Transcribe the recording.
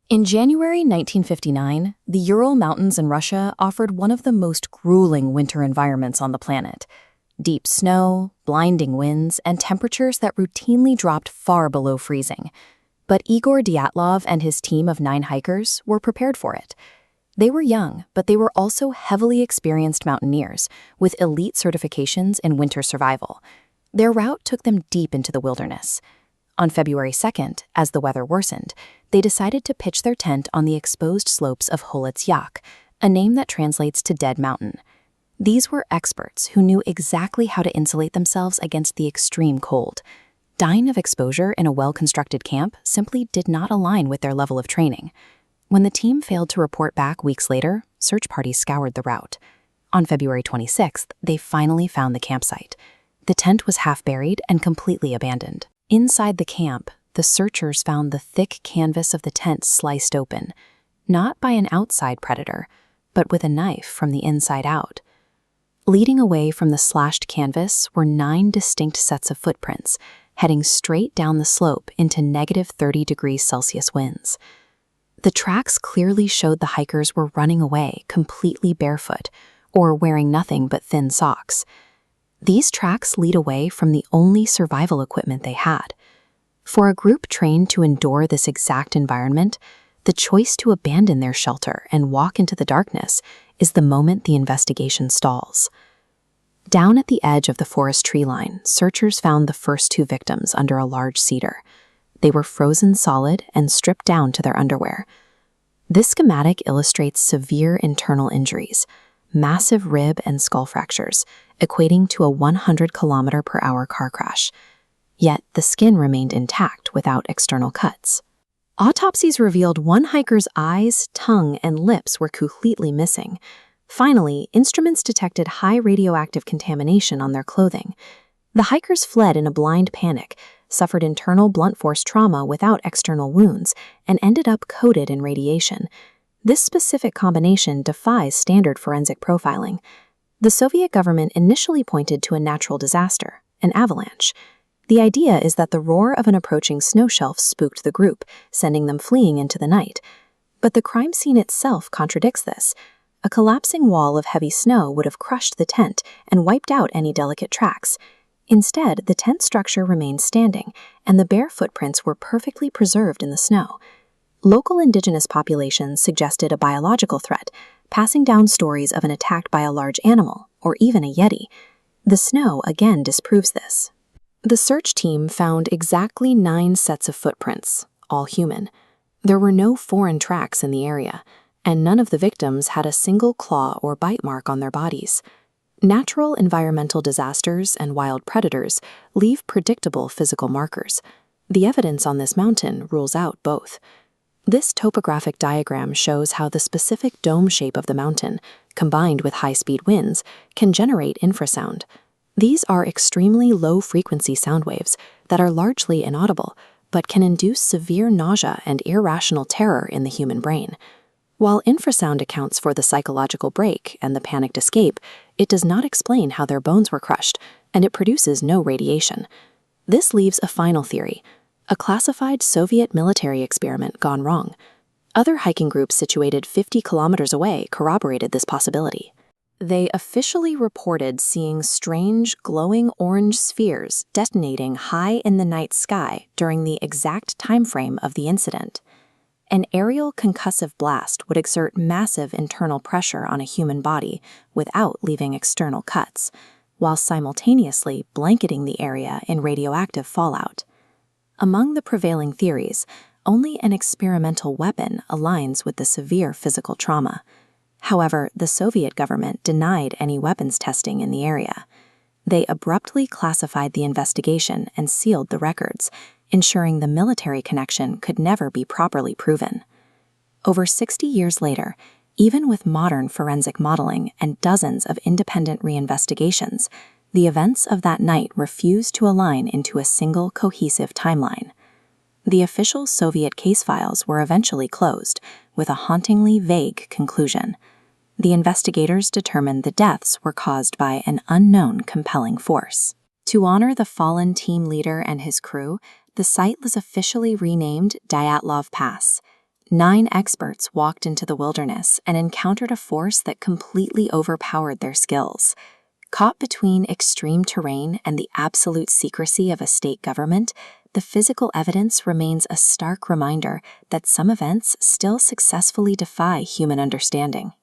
In January 1959, the Ural Mountains in Russia offered one of the most grueling winter environments on the planet. Deep snow, blinding winds, and temperatures that routinely dropped far below freezing. But Igor Dyatlov and his team of 9 hikers were prepared for it. They were young, but they were also heavily experienced mountaineers with elite certifications in winter survival. Their route took them deep into the wilderness. On February 2nd, as the weather worsened, they decided to pitch their tent on the exposed slopes of Holets Yak, a name that translates to Dead Mountain. These were experts who knew exactly how to insulate themselves against the extreme cold. Dying of exposure in a well-constructed camp simply did not align with their level of training. When the team failed to report back weeks later, search parties scoured the route. On February 26th, they finally found the campsite. The tent was half buried and completely abandoned. Inside the camp, the searchers found the thick canvas of the tent sliced open, not by an outside predator, but with a knife from the inside out. Leading away from the slashed canvas were 9 distinct sets of footprints, heading straight down the slope into -30°C winds. The tracks clearly showed the hikers were running away completely barefoot, or wearing nothing but thin socks. These tracks lead away from the only survival equipment they had. For a group trained to endure this exact environment, the choice to abandon their shelter and walk into the darkness is the moment the investigation stalls. Down at the edge of the forest tree line, searchers found the first 2 victims under a large cedar. They were frozen solid and stripped down to their underwear. This schematic illustrates severe internal injuries, massive rib and skull fractures, equating to a 100-km/h car crash. Yet the skin remained intact without external cuts. Autopsies revealed one hiker's eyes, tongue, and lips were completely missing. Finally, instruments detected high radioactive contamination on their clothing. The hikers fled in a blind panic, suffered internal blunt force trauma without external wounds, and ended up coated in radiation. This specific combination defies standard forensic profiling. The Soviet government initially pointed to a natural disaster, an avalanche. The idea is that the roar of an approaching snow shelf spooked the group, sending them fleeing into the night. But the crime scene itself contradicts this. A collapsing wall of heavy snow would have crushed the tent and wiped out any delicate tracks. Instead, the tent structure remained standing, and the bare footprints were perfectly preserved in the snow. Local indigenous populations suggested a biological threat, passing down stories of an attack by a large animal, or even a yeti. The snow again disproves this. The search team found exactly 9 sets of footprints, all human. There were no foreign tracks in the area, and none of the victims had a single claw or bite mark on their bodies. Natural environmental disasters and wild predators leave predictable physical markers. The evidence on this mountain rules out both. This topographic diagram shows how the specific dome shape of the mountain, combined with high-speed winds, can generate infrasound. These are extremely low-frequency sound waves that are largely inaudible, but can induce severe nausea and irrational terror in the human brain. While infrasound accounts for the psychological break and the panicked escape, it does not explain how their bones were crushed, and it produces no radiation. This leaves a final theory: a classified Soviet military experiment gone wrong. Other hiking groups situated 50 kilometers away corroborated this possibility. They officially reported seeing strange, glowing orange spheres detonating high in the night sky during the exact time frame of the incident. An aerial concussive blast would exert massive internal pressure on a human body without leaving external cuts, while simultaneously blanketing the area in radioactive fallout. Among the prevailing theories, only an experimental weapon aligns with the severe physical trauma. However, the Soviet government denied any weapons testing in the area. They abruptly classified the investigation and sealed the records, ensuring the military connection could never be properly proven. Over 60 years later, even with modern forensic modeling and dozens of independent reinvestigations, the events of that night refuse to align into a single cohesive timeline. The official Soviet case files were eventually closed, with a hauntingly vague conclusion. The investigators determined the deaths were caused by an unknown compelling force. To honor the fallen team leader and his crew, the site was officially renamed Dyatlov Pass. 9 experts walked into the wilderness and encountered a force that completely overpowered their skills. Caught between extreme terrain and the absolute secrecy of a state government, the physical evidence remains a stark reminder that some events still successfully defy human understanding.